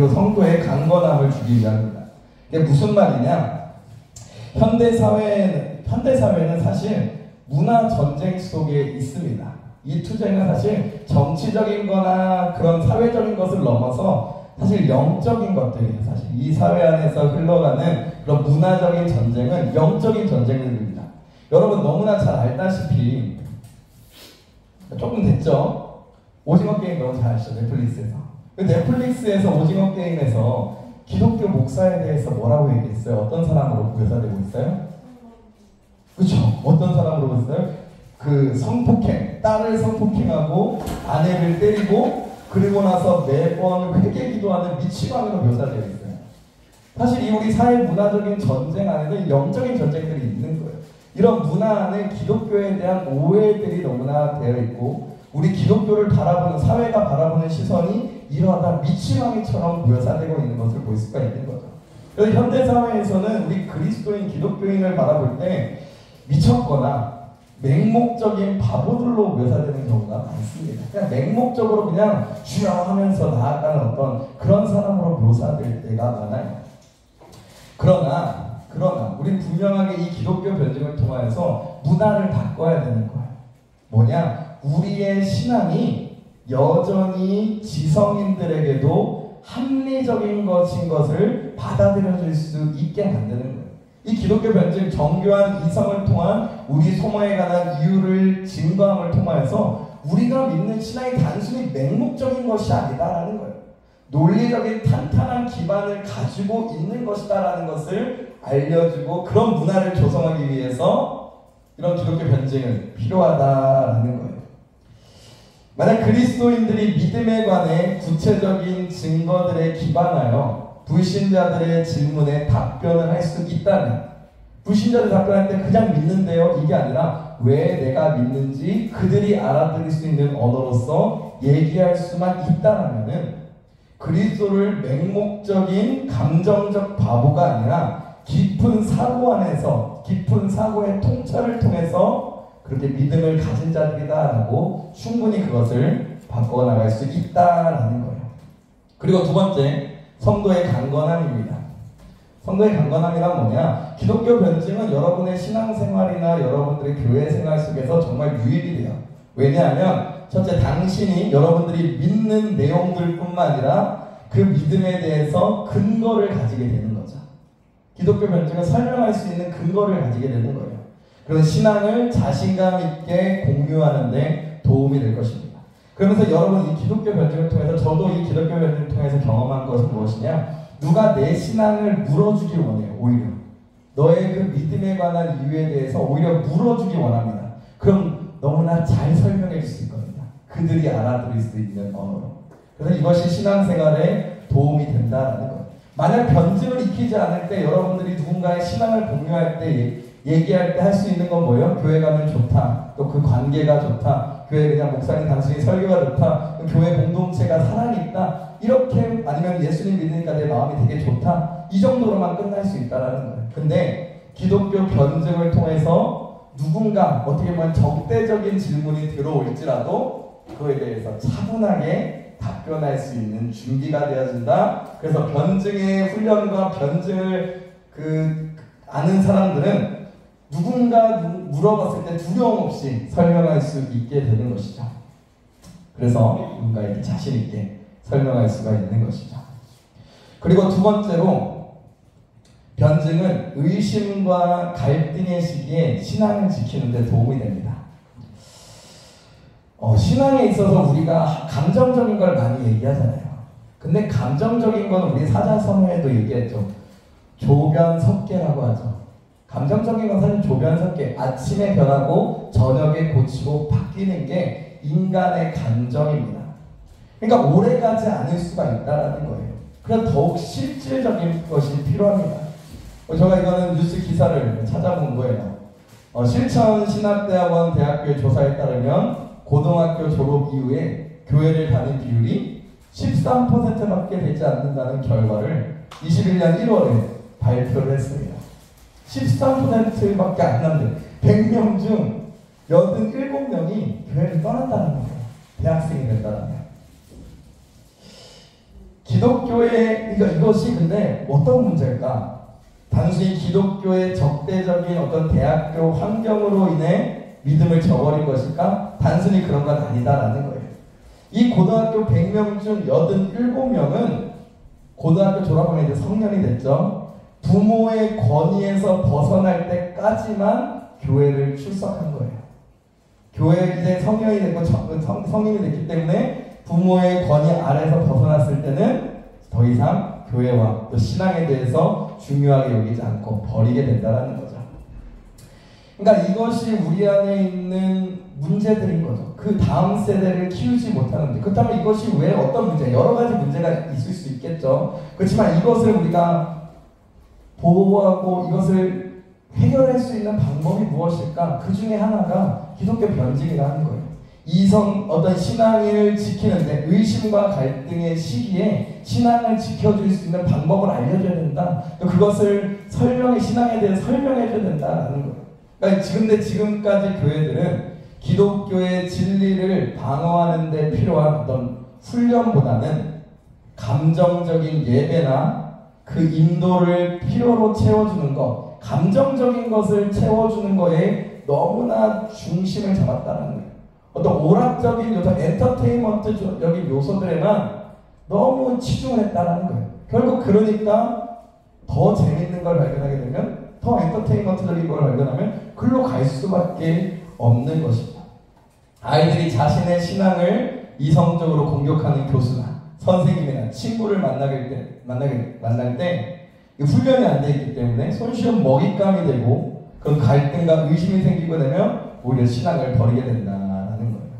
성도의 강건함을 주기 위함입니다. 이게 무슨 말이냐? 현대 사회는 사실 문화 전쟁 속에 있습니다. 이 투쟁은 사실 정치적인 거나 그런 사회적인 것을 넘어서 사실 영적인 것들이에요. 사실 이 사회 안에서 흘러가는 그런 문화적인 전쟁은 영적인 전쟁들입니다. 여러분 너무나 잘 알다시피 조금 됐죠? 오징어 게임 너무 잘 아시죠? 넷플릭스에서. 넷플릭스에서 오징어 게임에서 기독교 목사에 대해서 뭐라고 얘기했어요? 어떤 사람으로 묘사되고 있어요? 그렇죠? 어떤 사람으로 보였어요? 그 성폭행, 딸을 성폭행하고 아내를 때리고 그리고 나서 매번 회개 기도하는 미치광으로 묘사되어 있어요. 사실 이 우리 사회 문화적인 전쟁 안에는 영적인 전쟁들이 있는 거예요. 이런 문화 안에 기독교에 대한 오해들이 너무나 되어 있고 우리 기독교를 바라보는 사회가 바라보는 시선이 이러하다 미치광이처럼 묘사되고 있는 것을 볼 수가 있는 거죠. 그래서 현대사회에서는 우리 그리스도인 기독교인을 바라볼 때 미쳤거나 맹목적인 바보들로 묘사되는 경우가 많습니다. 그냥 맹목적으로 그냥 주여 하면서 나아가는 어떤 그런 사람으로 묘사될 때가 많아요. 그러나 우리는 분명하게 이 기독교 변증을 통해서 문화를 바꿔야 되는 거예요. 뭐냐? 우리의 신앙이 여전히 지성인들에게도 합리적인 것인 것을 받아들여질 수 있게 만드는 거예요. 이 기독교 변증 정교한 이성을 통한 우리 소모에 관한 이유를 증거함을 통하여서 우리가 믿는 신앙이 단순히 맹목적인 것이 아니다라는 거예요. 논리적인 탄탄한 기반을 가지고 있는 것이다라는 것을 알려주고 그런 문화를 조성하기 위해서 이런 기독교 변증은 필요하다라는 거예요. 만약 그리스도인들이 믿음에 관해 구체적인 증거들에 기반하여 불신자들의 질문에 답변을 할 수 있다면 불신자들 답변할 때 그냥 믿는데요 이게 아니라 왜 내가 믿는지 그들이 알아들을 수 있는 언어로서 얘기할 수만 있다라면은 그리스도를 맹목적인 감정적 바보가 아니라 깊은 사고 안에서 깊은 사고의 통찰을 통해서 그렇게 믿음을 가진 자들이다라고 충분히 그것을 바꿔나갈 수 있다라는 거예요. 그리고 두 번째 성도의 강건함입니다. 성도의 강건함이란 뭐냐? 기독교 변증은 여러분의 신앙생활이나 여러분들의 교회 생활 속에서 정말 유익이 돼요. 왜냐하면 첫째, 당신이 여러분들이 믿는 내용들뿐만 아니라 그 믿음에 대해서 근거를 가지게 되는 거죠. 기독교 변증은 설명할 수 있는 근거를 가지게 되는 거예요. 그런 신앙을 자신감 있게 공유하는 데 도움이 될 것입니다. 그러면서 여러분 이 기독교 변증을 통해서 저도 이 기독교 변증을 통해서 경험한 것은 무엇이냐? 누가 내 신앙을 물어주기 원해요. 오히려 너의 그 믿음에 관한 이유에 대해서 오히려 물어주기 원합니다. 그럼 너무나 잘 설명해 줄 수 있거든요. 그들이 알아들을 수 있는 언어로. 그래서 이것이 신앙생활에 도움이 된다는 거예요. 만약 변증을 익히지 않을 때 여러분들이 누군가의 신앙을 공유할 때 얘기할 때 할 수 있는 건 뭐예요? 교회 가면 좋다. 또 그 관계가 좋다. 교회 그냥 목사님 단순히 설교가 좋다. 교회 공동체가 사랑이 있다. 이렇게 아니면 예수님 믿으니까 내 마음이 되게 좋다. 이 정도로만 끝날 수 있다라는 거예요. 근데 기독교 변증을 통해서 누군가 어떻게 보면 적대적인 질문이 들어올지라도 그거에 대해서 차분하게 답변할 수 있는 준비가 되어진다. 그래서 변증의 훈련과 변증을 아는 사람들은 누군가 물어봤을 때 두려움 없이 설명할 수 있게 되는 것이죠. 그래서 누군가에게 자신 있게 설명할 수가 있는 것이죠. 그리고 두 번째로 변증은 의심과 갈등의 시기에 신앙을 지키는 데 도움이 됩니다. 신앙에 있어서 우리가 감정적인 걸 많이 얘기하잖아요. 근데 감정적인 건 우리 사자성어에도 얘기했죠. 조변석계라고 하죠. 감정적인 건 사실 조변석계. 아침에 변하고 저녁에 고치고 바뀌는 게 인간의 감정입니다. 그러니까 오래가지 않을 수가 있다는 거예요. 그래서 더욱 실질적인 것이 필요합니다. 제가 이거는 뉴스 기사를 찾아본 거예요. 실천신학대학원 대학교의 조사에 따르면 고등학교 졸업 이후에 교회를 다닌 비율이 13%밖에 되지 않는다는 결과를 21년 1월에 발표를 했습니다. 13%밖에 안 남는데 100명 중 87명이 교회를 떠난다는 거예요. 대학생이 된다는 거예요. 기독교의, 그러니까 이것이 근데 어떤 문제일까? 단순히 기독교의 적대적인 어떤 대학교 환경으로 인해 믿음을 저버린 것일까? 단순히 그런 건 아니다라는 거예요. 이 고등학교 100명 중 87명은 고등학교 졸업하면 이제 성년이 됐죠. 부모의 권위에서 벗어날 때까지만 교회를 출석한 거예요. 교회 이제 성년이 됐고 성인이 됐기 때문에 부모의 권위 아래서 벗어났을 때는 더 이상 교회와 또 신앙에 대해서 중요하게 여기지 않고 버리게 된다는 거죠. 그러니까 이것이 우리 안에 있는 문제들인 거죠. 그 다음 세대를 키우지 못하는 문제. 그렇다면 이것이 왜 어떤 문제? 여러 가지 문제가 있을 수 있겠죠. 그렇지만 이것을 우리가 보호하고 이것을 해결할 수 있는 방법이 무엇일까? 그 중에 하나가 기독교 변증이라는 거예요. 어떤 신앙을 지키는데 의심과 갈등의 시기에 신앙을 지켜줄 수 있는 방법을 알려줘야 된다. 또 그것을 신앙에 대해 설명해줘야 된다는 거예요. 그러니까 지금까지 교회들은 기독교의 진리를 방어하는 데 필요한 어떤 훈련보다는 감정적인 예배나 그 인도를 필요로 채워주는 것, 감정적인 것을 채워주는 거에 너무나 중심을 잡았다는 거예요. 어떤 오락적인 어떤 엔터테인먼트적인 요소들에만 너무 치중을 했다는 거예요. 결국 그러니까 더 재밌는 걸 발견하게 되면, 더 엔터테인먼트적인 걸 발견하면 글로 갈 수밖에 없는 것입니다. 아이들이 자신의 신앙을 이성적으로 공격하는 교수나 선생님이나 친구를 만날 때 훈련이 안 되어 있기 때문에 손쉬운 먹잇감이 되고 그런 갈등과 의심이 생기고 되면 오히려 신앙을 버리게 된다는 거예요.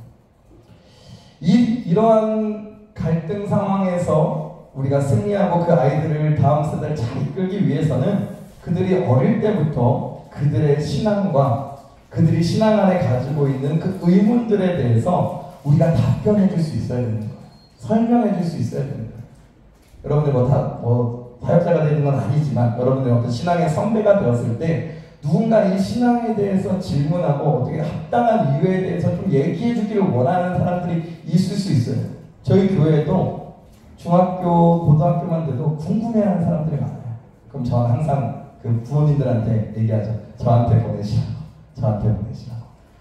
이러한 갈등 상황에서 우리가 승리하고 그 아이들을 다음 세대를 잘 이끌기 위해서는 그들이 어릴 때부터 그들의 신앙과 그들이 신앙 안에 가지고 있는 그 의문들에 대해서 우리가 답변해 줄 수 있어야 되는 거예요. 설명해 줄 수 있어야 되는 거예요. 여러분들 사역자가 되는 건 아니지만 여러분들 어떤 신앙의 선배가 되었을 때 누군가 이 신앙에 대해서 질문하고 어떻게 합당한 이유에 대해서 좀 얘기해 주기를 원하는 사람들이 있을 수 있어요. 저희 교회에도 중학교, 고등학교만 돼도 궁금해하는 사람들이 많아요. 그럼 저는 항상 그 부모님들한테 얘기하죠. 저한테 보내시라고.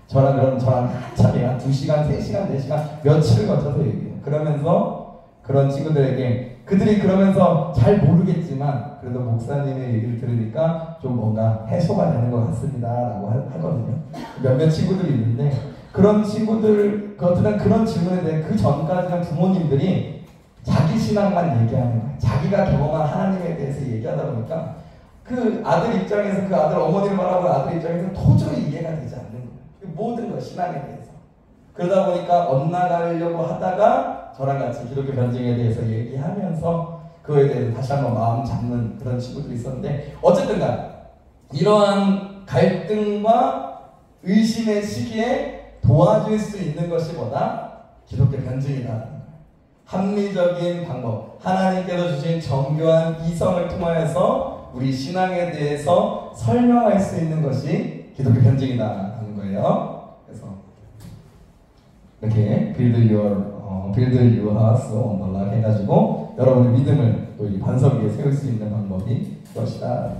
저랑 한참이야. 2시간, 3시간, 4시간 며칠을 거쳐서 얘기해요. 그러면서 그런 친구들에게 그들이 그러면서 잘 모르겠지만 그래도 목사님의 얘기를 들으니까 좀 뭔가 해소가 되는 것 같습니다 라고 하거든요. 몇몇 친구들이 있는데 그런 친구들 그런 질문에 대해 그 전까지는 부모님들이 자기 신앙만 얘기하는 거예요. 자기가 경험한 하나님에 대해서 얘기하다 보니까 그 아들 입장에서 그 아들 어머니를 바라보는 아들 입장에서 도저히 이해가 되지 않는 거예요. 모든 것 신앙에 대해서. 그러다 보니까 엇나가려고 하다가 저랑 같이 기독교 변증에 대해서 얘기하면서 그거에 대해서 다시 한번 마음 잡는 그런 친구들이 있었는데 어쨌든 간 이러한 갈등과 의심의 시기에 도와줄 수 있는 것이 뭐다? 기독교 변증이다. 합리적인 방법, 하나님께서 주신 정교한 이성을 통하여서 우리 신앙에 대해서 설명할 수 있는 것이 기독교 변증이다라는 거예요. 그래서 이렇게 build your house on the rock 해가지고 여러분의 믿음을 또 이 반석 위에 세울 수 있는 방법이 그것이다.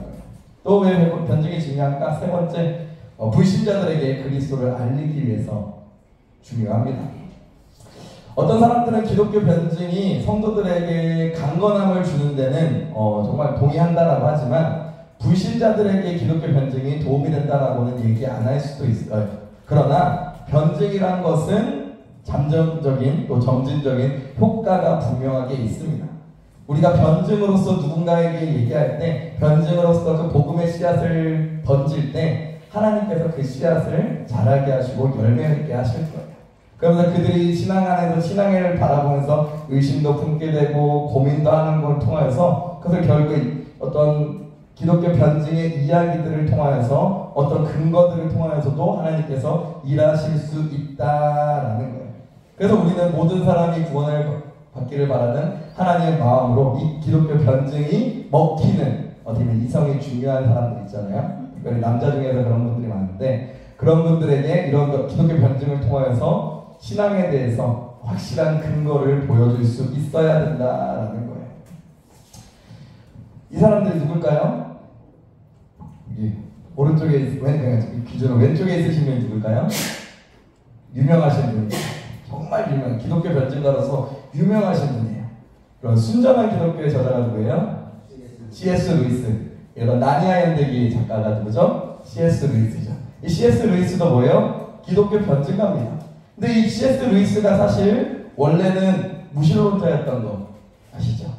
또 왜 변증이 중요할까? 세 번째, 불신자들에게 그리스도를 알리기 위해서 중요합니다. 어떤 사람들은 기독교 변증이 성도들에게 강건함을 주는 데는 정말 동의한다라고 하지만 불신자들에게 기독교 변증이 도움이 된다라고는 얘기 안 할 수도 있어요. 그러나 변증이란 것은 잠정적인 또 점진적인 효과가 분명하게 있습니다. 우리가 변증으로서 누군가에게 얘기할 때 변증으로서 그 복음의 씨앗을 던질 때 하나님께서 그 씨앗을 자라게 하시고 열매맺게 하실 거예요. 그러면서 그들이 신앙 안에서 신앙을 바라보면서 의심도 품게 되고 고민도 하는 걸 통하여서 그것을 결국 어떤 기독교 변증의 이야기들을 통하여서 어떤 근거들을 통하여서도 하나님께서 일하실 수 있다라는 거예요. 그래서 우리는 모든 사람이 구원을 받기를 바라는 하나님의 마음으로 이 기독교 변증이 먹히는 어떻게 보면 이성이 중요한 사람들 있잖아요. 특별히 남자 중에서 그런 분들이 많은데 그런 분들에게 이런 기독교 변증을 통하여서 신앙에 대해서 확실한 근거를 보여줄 수 있어야 된다라는 거예요. 이 사람들이 누굴까요? 여기 오른쪽에 기준으로 왼쪽에 있으신 분이 누굴까요? 유명하신 분이에요. 정말 유명, 기독교 변증가로서 유명하신 분이에요. 그런 순전한 기독교의 저자가 누구예요? C.S. 루이스. 이런 나니아 연대기 작가가 누구죠? C.S. 루이스죠. 이 C.S. 루이스도 뭐예요? 기독교 변증가입니다. 근데 이 C.S. 루이스가 사실 원래는 무신론자였던 거 아시죠?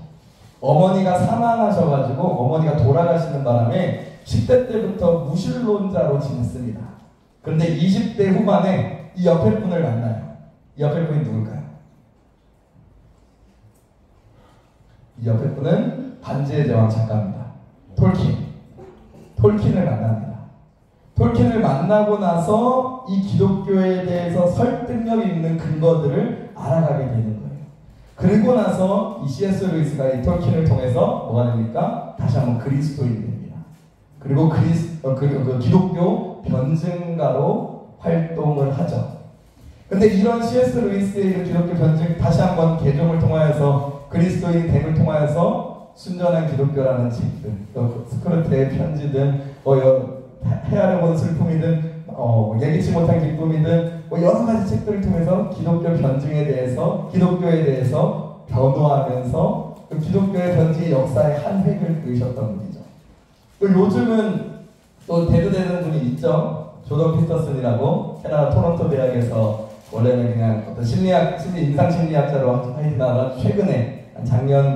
어머니가 사망하셔가지고 어머니가 돌아가시는 바람에 10대 때부터 무신론자로 지냈습니다. 그런데 20대 후반에 이 옆에 분을 만나요. 이 옆에 분이 누굴까요? 이 옆에 분은 반지의 제왕 작가입니다. 톨킨을 만납니다. 톨킨을 만나고 나서 이 기독교에 대해서 설득력 있는 근거들을 알아가게 되는 거예요. 그리고 나서 이 C.S. 루이스가 이 톨킨을 통해서 뭐가 됩니까? 다시 한번 그리스도인이 됩니다. 그리고 기독교 변증가로 활동을 하죠. 근데 이런 C.S. 루이스의 기독교 변증 다시 한번 개종을 통하여서 그리스도인 됨을 통하여서 순전한 기독교라는 책들, 스크루테의 편지든 헤아려본 슬픔이든 예기치 못한 기쁨이든 여러 가지 책들을 통해서 기독교 변증에 대해서 기독교에 대해서 변호하면서 기독교의 변증의 역사의 한 획을 그으셨던 분이죠. 또 요즘은 또 대두되는 분이 있죠. 조던 피터슨이라고 캐나다 토론토 대학에서 원래는 그냥 어떤 임상심리학자로 하시다가 최근에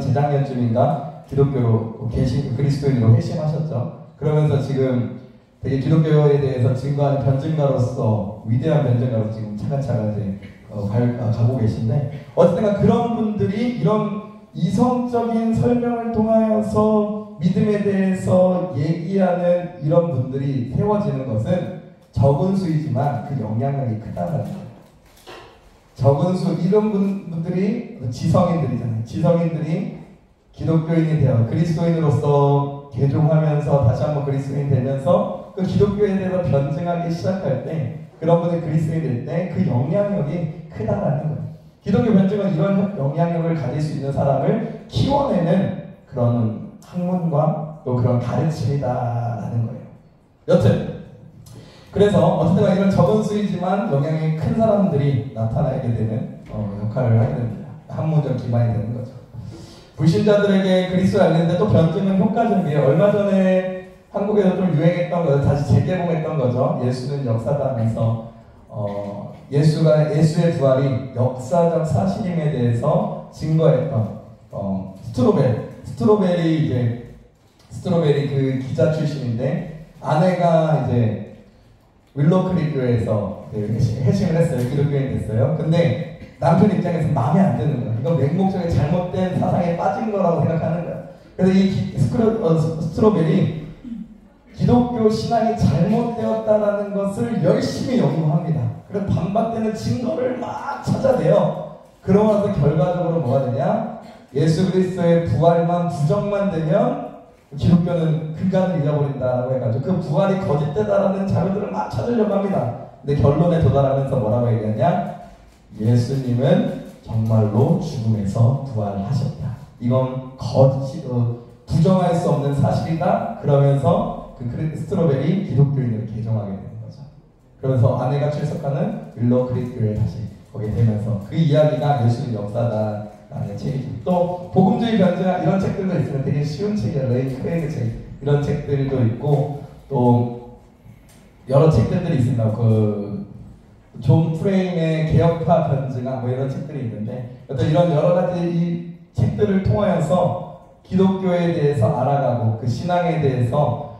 재작년쯤인가 기독교로 그리스도인으로 회심하셨죠. 그러면서 지금 되게 기독교에 대해서 증거하는 변증가로서 위대한 변증가로 지금 차근차근 이제 가고 계신데 어쨌든 그런 분들이 이런 이성적인 설명을 통하여서 믿음에 대해서 얘기하는 이런 분들이 세워지는 것은 적은 수이지만 그 영향력이 크다는 거예요. 적은 수 이런 분들이 지성인들이잖아요. 지성인들이 기독교인이 되어 그리스도인으로서 개종하면서 다시 한번 그리스도인 되면서 그 기독교에 대해서 변증하기 시작할 때 그런 분이 그리스도인 될 때 그 영향력이 크다라는 거예요. 기독교 변증은 이런 영향력을 가질 수 있는 사람을 키워내는 그런 학문과 또 그런 가르침이다라는 거예요. 여튼 그래서 어쨌든 이런 적은 수이지만 영향이 큰 사람들이 나타나게 되는 역할을 하게 됩니다. 학문적 기반이 되는 거죠. 불신자들에게 그리스도를 알리는데 또 변증은 효과적이에요. 얼마 전에 한국에서 좀 유행했던 거죠. 다시 재개봉했던 거죠. 예수는 역사다 하면서 예수의 부활이 역사적 사실임에 대해서 증거했던 스트로벨이 그 기자 출신인데 아내가 이제 윌로크릭 교회에서 회심을 했어요. 기독교인이 됐어요. 근데 남편 입장에서 마음에 안 드는 거예요. 이건 맹목적인 잘못된 사상에 빠진 거라고 생각하는 거예요. 그래서 이 스트로벨이 기독교 신앙이 잘못되었다라는 것을 열심히 연구합니다. 그래서 반박되는 증거를 막 찾아내요. 그러고 나서 결과적으로 뭐가 되냐? 예수 그리스도의 부활만 부정만 되면 기독교는 근간을 잃어버린다고 해가지고 그 부활이 거짓되다라는 자료들을 막 찾으려고 합니다. 근데 결론에 도달하면서 뭐라고 얘기하냐? 예수님은 정말로 죽음에서 부활하셨다. 이건 부정할 수 없는 사실이다. 그러면서 그 스트로벨이 기독교인으로 개종하게 되는 거죠. 그러면서 아내가 출석하는 윌로크릭 교회에 다시 오게 되면서 그 이야기가 예수님 역사다. 라는 책이죠. 또 복음주의 변증 이런 책들도 있으면 되게 쉬운 책이에요. 레이 크레이그 책 이런 책들도 있고 또 여러 책들이 있습니다. 존 프레임의 개혁파 변증아 이런 책들이 있는데 어떤 이런 여러 가지 이 책들을 통하여서 기독교에 대해서 알아가고 그 신앙에 대해서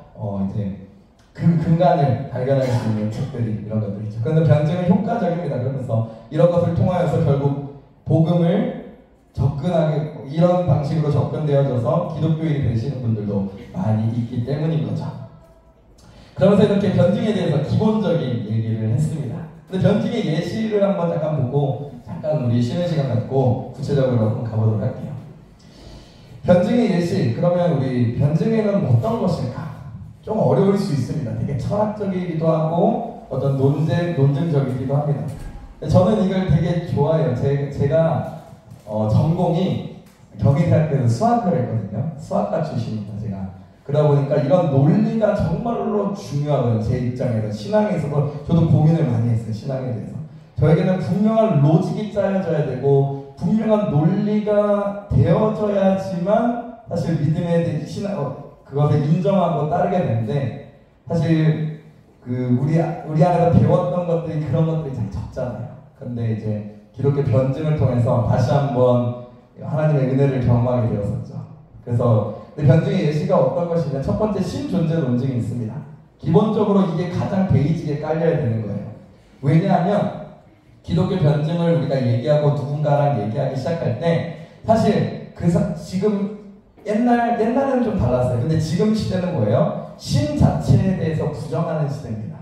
이제 그 근간을 발견할 수 있는 책들이 이런 것들이죠. 그런데 변증은 효과적입니다. 그러면서 이런 것을 통하여서 결국 복음을 접근하게 이런 방식으로 접근되어져서 기독교인이 되시는 분들도 많이 있기 때문인 거죠. 그러면서 이렇게 변증에 대해서 기본적인 얘기를 했습니다. 근데 변증의 예시를 한번 잠깐 보고 잠깐 우리 쉬는 시간 갖고 구체적으로 한번 가보도록 할게요. 변증의 예시, 그러면 우리 변증에는 어떤 것일까? 좀 어려울 수 있습니다. 되게 철학적이기도 하고 어떤 논증적이기도 합니다. 저는 이걸 되게 좋아해요. 제가 전공이 경희대학교에서 수학을 했거든요. 수학과 출신입니다, 제가. 그러다 보니까 이런 논리가 정말로 중요하거든요. 제 입장에서. 신앙에 있어서 저도 고민을 많이 했어요, 신앙에 대해서. 저에게는 분명한 로직이 짜여져야 되고 분명한 논리가 되어져야지만 사실 믿음에 대해 그것을 인정하고 따르게 되는데, 사실 우리 안에서 배웠던 것들이 그런 것들이 참 적잖아요. 근데 이제 기독교 변증을 통해서 다시 한번 하나님의 은혜를 경험하게 되었었죠. 그래서 변증의 예시가 어떤 것이냐, 첫 번째 신존재 논증이 있습니다. 기본적으로 이게 가장 베이직에 깔려야 되는 거예요. 왜냐하면 기독교 변증을 우리가 얘기하고 누군가랑 얘기하기 시작할 때 사실 지금 옛날에는 좀 달랐어요. 근데 지금 시대는 뭐예요? 신 자체에 대해서 부정하는 시대입니다.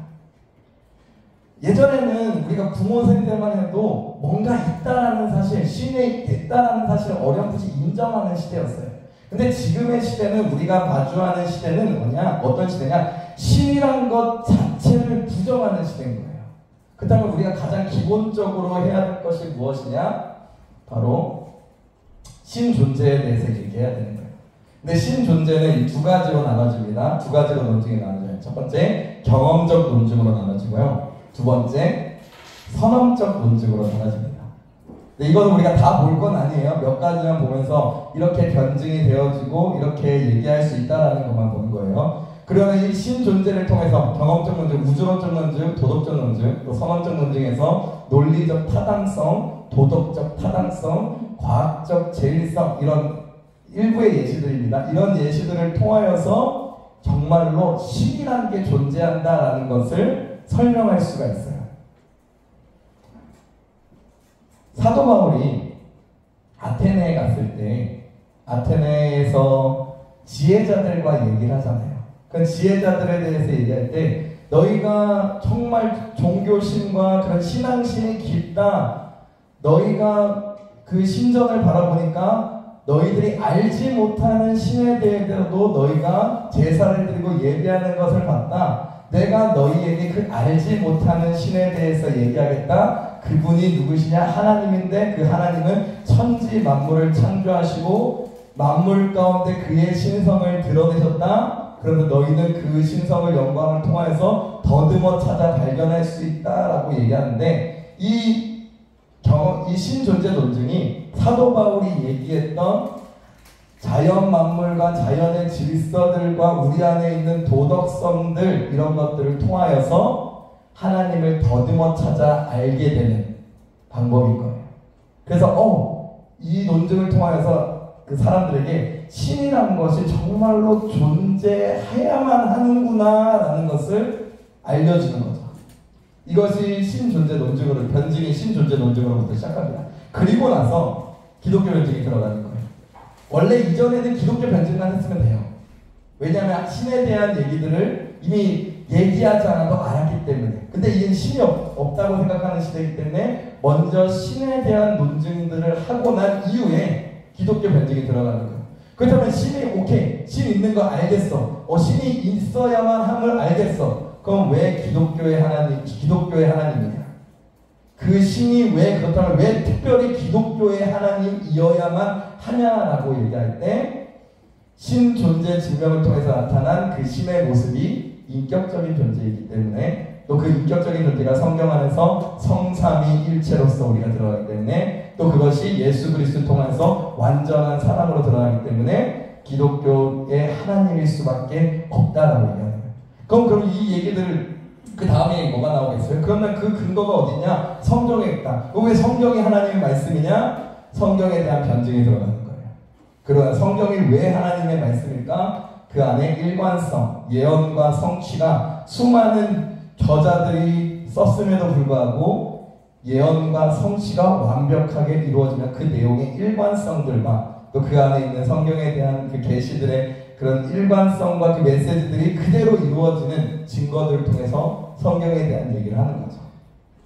예전에는 우리가 부모 세대만 해도 뭔가 있다라는 사실, 신이 있다라는 사실을 어렴풋이 인정하는 시대였어요. 근데 지금의 시대는, 우리가 마주하는 시대는 뭐냐? 어떤 시대냐? 신이란 것 자체를 부정하는 시대인 거예요. 그렇다면 우리가 가장 기본적으로 해야 될 것이 무엇이냐? 바로 신 존재에 대해서 얘기해야 되는 거예요. 근데 신 존재는 두 가지로 나눠집니다. 두 가지로 논증이 나눠져요. 첫 번째, 경험적 논증으로 나눠지고요. 두 번째, 선언적 논증으로 나눠집니다. 근데 이건 우리가 다 볼 건 아니에요. 몇 가지만 보면서 이렇게 변증이 되어지고 이렇게 얘기할 수 있다는 것만 보는 거예요. 그러면 이 신존재를 통해서 경험적 논증, 우주론적 논증, 도덕적 논증, 또 선언적 논증에서 논리적 타당성, 도덕적 타당성, 과학적 제일성, 이런 일부의 예시들입니다. 이런 예시들을 통하여서 정말로 신이라는 게 존재한다라는 것을 설명할 수가 있어요. 사도 바울이 아테네에 갔을 때 아테네에서 지혜자들과 얘기를 하잖아요. 그 지혜자들에 대해서 얘기할 때 너희가 정말 종교심과 그런 신앙심이 깊다. 너희가 그 신전을 바라보니까 너희들이 알지 못하는 신에 대해서도 너희가 제사를 드리고 예배하는 것을 봤다. 내가 너희에게 그 알지 못하는 신에 대해서 얘기하겠다. 그분이 누구시냐? 하나님인데 그 하나님은 천지 만물을 창조하시고 만물 가운데 그의 신성을 드러내셨다. 그러면 너희는 그 신성을 영광을 통하여서 더듬어 찾아 발견할 수 있다라고 얘기하는데, 이 신존재 논증이 사도 바울이 얘기했던 자연 만물과 자연의 질서들과 우리 안에 있는 도덕성들, 이런 것들을 통하여서 하나님을 더듬어 찾아 알게 되는 방법인 거예요. 그래서 이 논증을 통하여서 그 사람들에게 신이라는 것이 정말로 존재해야만 하는구나 라는 것을 알려주는 거죠. 이것이 신존재 논증으로, 변증이 신존재 논증으로부터 시작합니다. 그리고 나서 기독교 변증이 들어가는 거예요. 원래 이전에는 기독교 변증만 했으면 돼요. 왜냐하면 신에 대한 얘기들을 이미 얘기하지 않아도 알았기 때문에. 근데 이제 신이 없다고 생각하는 시대이기 때문에 먼저 신에 대한 논증들을 하고 난 이후에 기독교 변증이 들어가는 거예요. 그렇다면 신이 오케이, 신 있는 거 알겠어. 신이 있어야만 함을 알겠어. 그럼 왜 기독교의 하나님이냐? 그 신이 왜 그렇다면 왜 특별히 기독교의 하나님이어야만 하냐라고 얘기할 때, 신 존재 증명을 통해서 나타난 그 신의 모습이 인격적인 존재이기 때문에, 또 그 인격적인 존재가 성경 안에서 성삼위일체로서 우리가 들어가기 때문에, 또 그것이 예수 그리스도를 통해서 완전한 사람으로 드러나기 때문에 기독교의 하나님일 수밖에 없다라고 얘기하는 거예요. 그럼 이 얘기들 그 다음에 뭐가 나오겠어요? 그러면 그 근거가 어디냐? 성경에 있다. 왜 성경이 하나님의 말씀이냐? 성경에 대한 변증이 들어가는 거예요. 그러나 성경이 왜 하나님의 말씀일까? 그 안에 일관성, 예언과 성취가 수많은 저자들이 썼음에도 불구하고 예언과 성취가 완벽하게 이루어지는 그 내용의 일관성들과 또 그 안에 있는 성경에 대한 그 계시들의 그런 일관성과 그 메시지들이 그대로 이루어지는 증거들을 통해서 성경에 대한 얘기를 하는 거죠.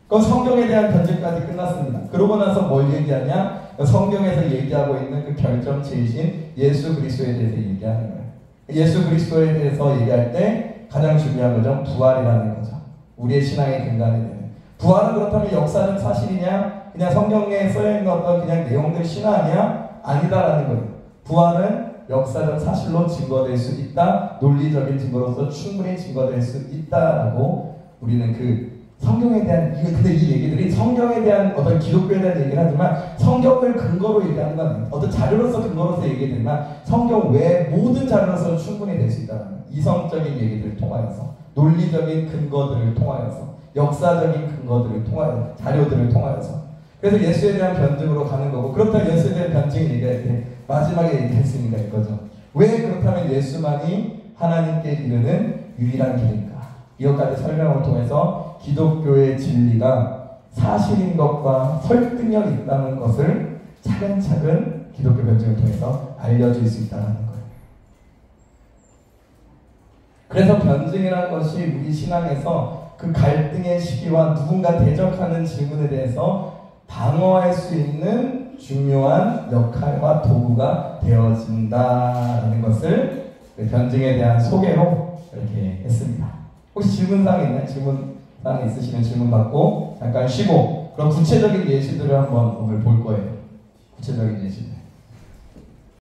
그럼 성경에 대한 변증까지 끝났습니다. 그러고 나서 뭘 얘기하냐? 성경에서 얘기하고 있는 그 결정체이신 예수 그리스도에 대해서 얘기하는 거예요. 예수 그리스도에 대해서 얘기할 때 가장 중요한 거죠. 부활이라는 거죠. 우리의 신앙의 근간이 되는. 부활은 그렇다면 역사적 사실이냐? 그냥 성경에 써있는 어떤 그냥 내용들 신화냐? 아니다라는 거예요. 부활은 역사적 사실로 증거될 수 있다. 논리적인 증거로서 충분히 증거될 수 있다라고 우리는 그 성경에 대한 근데 이 얘기들이 성경에 대한 어떤 기독교에 대한 얘기를 하지만 성경을 근거로 얘기하는 건 어떤 자료로서 근거로서 얘기되지만 성경 외 모든 자료로서 충분히 될 수 있다는 이성적인 얘기들을 통하여서 논리적인 근거들을 통하여서 역사적인 근거들을 통하여 자료들을 통하여서 그래서 예수에 대한 변증으로 가는 거고 그렇다면 예수에 대한 변증을 얘기할 때 마지막에 얘기했으니까 이거죠. 왜 그렇다면 예수만이 하나님께 이르는 유일한 길인가? 이것까지 설명을 통해서 기독교의 진리가 사실인 것과 설득력이 있다는 것을 차근차근 기독교 변증을 통해서 알려줄 수 있다는 거예요. 그래서 변증이라는 것이 우리 신앙에서 그 갈등의 시기와 누군가 대적하는 질문에 대해서 방어할 수 있는 중요한 역할과 도구가 되어진다는 것을 변증에 대한 소개로 이렇게 했습니다. 혹시 질문사항 있나요? 질문사항 있으시면 질문 받고 잠깐 쉬고 그럼 구체적인 예시들을 한번 오늘 볼 거예요. 구체적인 예시들.